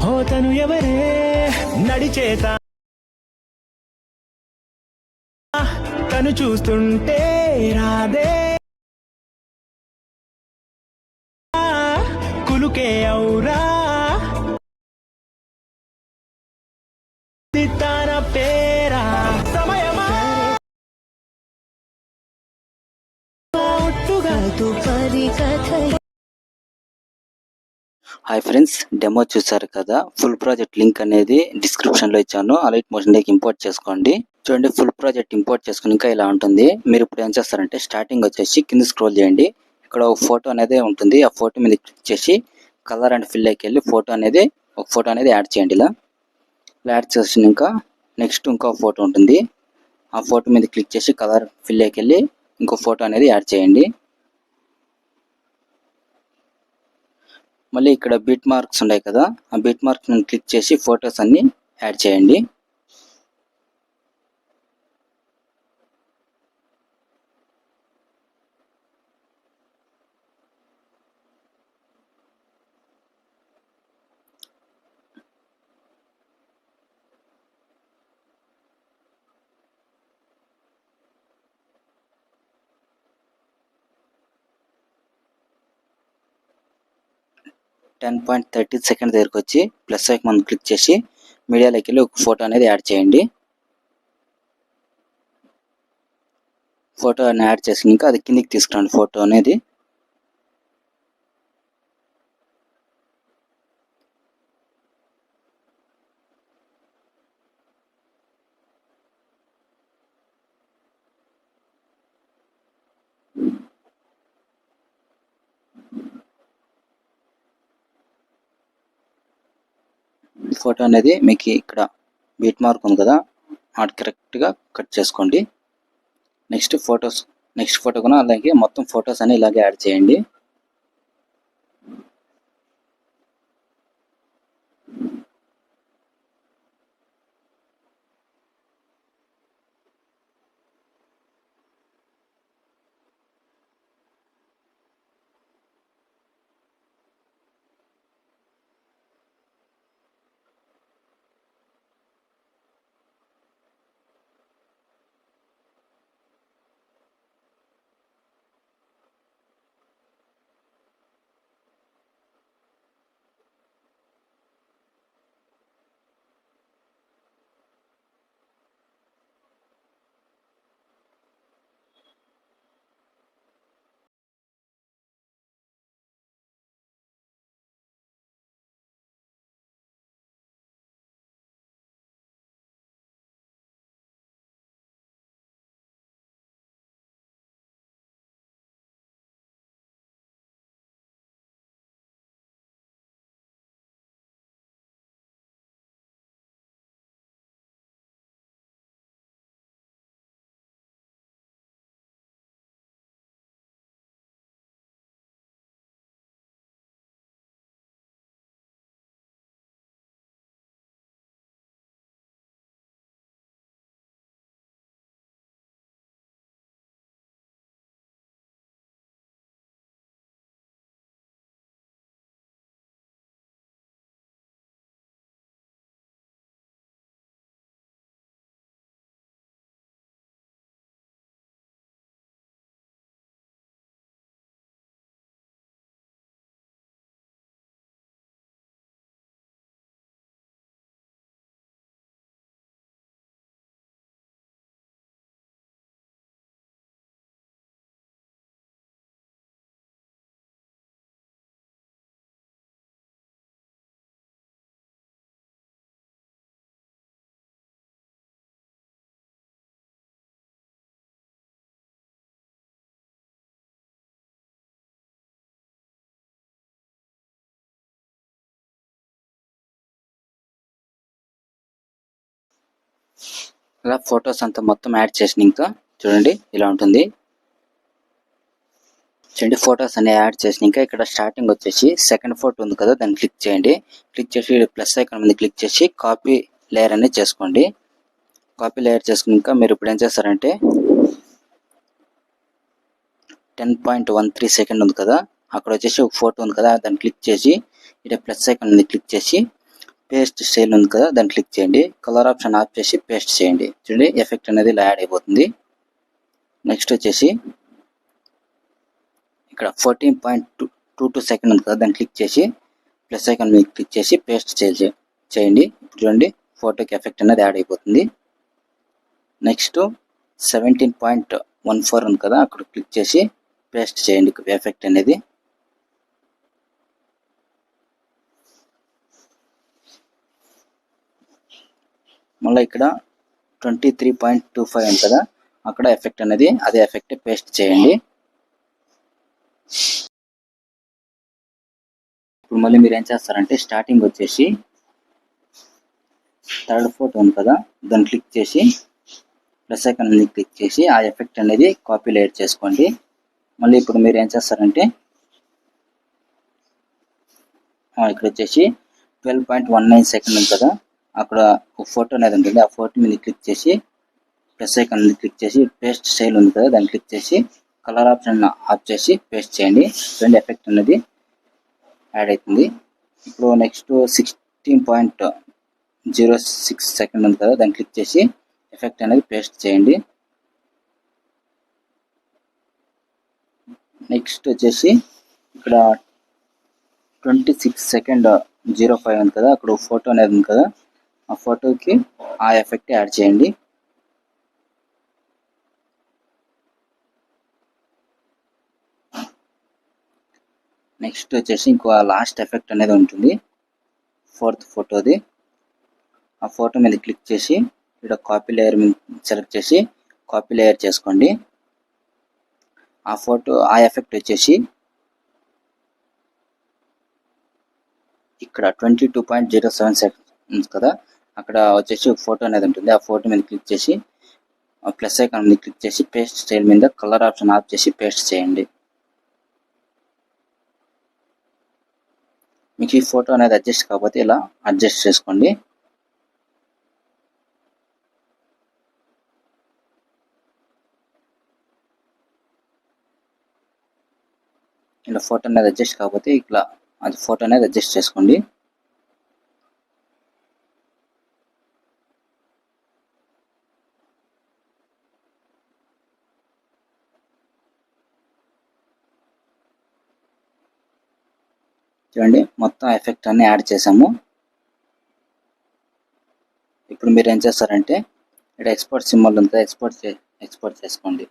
హోతను ఎవరే నడిచేత తను చూస్తుంటే రాదే కులుకే ఔరా తన పేరా సమయమా హాయ్ ఫ్రెండ్స్, డెమో చూసారు కదా. ఫుల్ ప్రాజెక్ట్ లింక్ అనేది డిస్క్రిప్షన్ లో ఇచ్చాను. అలైట్ మోషన్ లోకి ఇంపోర్ట్ చేసుకోండి. చూడండి, ఫుల్ ప్రాజెక్ట్ ఇంపోర్ట్ చేసుకుని ఇంకా ఇలా ఉంటుంది. మీరు ఇప్పుడు ఏం చేస్తారంటే స్టార్టింగ్ వచ్చేసి కింద స్క్రోల్ చేయండి. ఇక్కడ ఒక ఫోటో అనేది ఉంటుంది. ఆ ఫోటో మీద క్లిక్ చేసి కలర్ అండ్ ఫిల్ లోకి వెళ్ళి ఒక ఫోటో అనేది యాడ్ చేయండి. ఇలా యాడ్ చేసినాక నెక్స్ట్ ఇంకో ఫోటో ఉంటుంది. ఆ ఫోటో మీద క్లిక్ చేసి కలర్ ఫిల్ లోకి వెళ్ళి ఇంకో ఫోటో అనేది యాడ్ చేయండి. మళ్ళీ ఇక్కడ బిట్ మార్క్స్ ఉన్నాయి కదా, ఆ బిట్ మార్క్స్ క్లిక్ చేసి ఫొటోస్ అన్ని యాడ్ చేయండి. $10.30 దగ్గరకు వచ్చి ప్లస్ ఐకాన్ క్లిక్ చేసి మీడియాలోకి వెళ్ళి ఒక ఫోటో అనేది యాడ్ చేయండి. ఫోటో యాడ్ చేసి ఇంకా అది కిందికి తీసుకురండి. ఫోటో అనేది ఫోటో అనేది మీకు ఇక్కడ బీట్ మార్క్ ఉంది కదా, అది కరెక్ట్గా కట్ చేసుకోండి. నెక్స్ట్ ఫోటో కూడా అలాగే మొత్తం ఫొటోస్ అన్ని ఇలాగే యాడ్ చేయండి. ఇలా ఫొటోస్ అంతా మొత్తం యాడ్ చేసిన ఇంకా చూడండి ఇలా ఉంటుంది. చూడండి, ఫొటోస్ అన్ని యాడ్ చేసిన ఇంకా ఇక్కడ స్టార్టింగ్ వచ్చేసి సెకండ్ ఫోటో ఉంది కదా, దాన్ని క్లిక్ చేయండి. క్లిక్ చేసి ప్లస్ ఐకాన్ మీద క్లిక్ చేసి కాపీ లేయర్ అనేది చేసుకోండి. కాపీ లేయర్ చేసుకుని ఇంకా మీరు ఇప్పుడు ఏం చేస్తారంటే 10.13 ఉంది కదా, అక్కడ వచ్చేసి ఒక ఫోటో ఉంది కదా, దాన్ని క్లిక్ చేసి ఇక్కడ ప్లస్ ఐకాన్ మీద క్లిక్ చేసి పేస్ట్ స్టైల్ ఉంది కదా, దాన్ని క్లిక్ చేయండి. కలర్ ఆప్షన్ ఆఫ్ చేసి పేస్ట్ చేయండి. చూడండి ఎఫెక్ట్ అనేది ఇలా యాడ్ అయిపోతుంది. నెక్స్ట్ వచ్చేసి ఇక్కడ 14.22 సెకండ్ ఉంది కదా, దాన్ని క్లిక్ చేసి ప్లస్ ఐకాన్ మీద క్లిక్ చేసి పేస్ట్ చేయండి. ఇప్పుడు చూడండి ఫోటోకి ఎఫెక్ట్ అనేది యాడ్ అయిపోతుంది. నెక్స్ట్ 17.14 ఉంది కదా, అక్కడ క్లిక్ చేసి పేస్ట్ చేయండి ఎఫెక్ట్ అనేది. మళ్ళీ ఇక్కడ 23.25 ఉంది కదా, అక్కడ ఎఫెక్ట్ అనేది అదే ఎఫెక్ట్ పేస్ట్ చేయండి. ఇప్పుడు మళ్ళీ మీరు ఏం చేస్తారంటే స్టార్టింగ్ వచ్చేసి థర్డ్ ఫోటో ఉంది కదా, దాన్ని క్లిక్ చేసి ప్లస్ ఐకాన్ మీద క్లిక్ చేసి ఆ ఎఫెక్ట్ అనేది కాపీ లేయర్ చేసుకోండి. మళ్ళీ ఇప్పుడు మీరు ఏం చేస్తారంటే ఇక్కడ వచ్చేసి 12.19 సెకండ్ ఉంది కదా, అక్కడ ఒక ఫోటో అనేది ఉంటుంది. ఆ ఫోటో మీద క్లిక్ చేసి ప్లస్ ఐకాన్ మీద క్లిక్ చేసి పేస్ట్ స్టైల్ ఉంది కదా, దాన్ని క్లిక్ చేసి కలర్ ఆప్షన్ ఆఫ్ చేసి పేస్ట్ చేయండి. రెండు ఎఫెక్ట్ అనేది యాడ్ అవుతుంది. ఇప్పుడు నెక్స్ట్ 16.06 సెకండ్ ఉంది కదా, దాన్ని క్లిక్ చేసి ఎఫెక్ట్ అనేది పేస్ట్ చేయండి. నెక్స్ట్ వచ్చేసి ఇక్కడ 26.05 ఉంది కదా, అక్కడ ఫోటో అనేది ఉంది కదా, ఆ ఫోటోకి ఆ ఎఫెక్ట్ యాడ్ చేయండి. నెక్స్ట్ వచ్చేసి ఇంకో లాస్ట్ ఎఫెక్ట్ అనేది ఉంటుంది ఫోర్త్ ఫోటోది. ఆ ఫోటో మీద క్లిక్ చేసి ఇక్కడ కాపీ లేయర్ మీద సెలెక్ట్ చేసి కాపీ లేయర్ చేసుకోండి. ఆ ఎఫెక్ట్ వచ్చేసి ఇక్కడ 22.07 సెకండ్స్ కదా, అక్కడ వచ్చేసి ఫోటో అనేది ఉంటుంది. ఆ ఫోటో మీద క్లిక్ చేసి ప్లస్ ఐకాన్ మీద క్లిక్ చేసి పేస్ట్ స్టైల్ మీద కలర్ ఆప్షన్ ఆఫ్ చేసి పేస్ట్ చేయండి. మీకు ఈ ఫోటో అనేది అడ్జస్ట్ కాకపోతే ఇలా అడ్జస్ట్ చేసుకోండి. ఇలా ఫోటో అనేది అడ్జస్ట్ కాకపోతే ఇట్లా అది ఫోటో అనేది అడ్జస్ట్ చేసుకోండి. చూడండి మొత్తం ఎఫెక్ట్ అన్ని యాడ్ చేసాము. ఇప్పుడు మీరు ఏం చేస్తారంటే ఇక్కడ ఎక్స్పోర్ట్ సింబల్ ఉంది, ఎక్స్పోర్ట్ చేసుకోండి.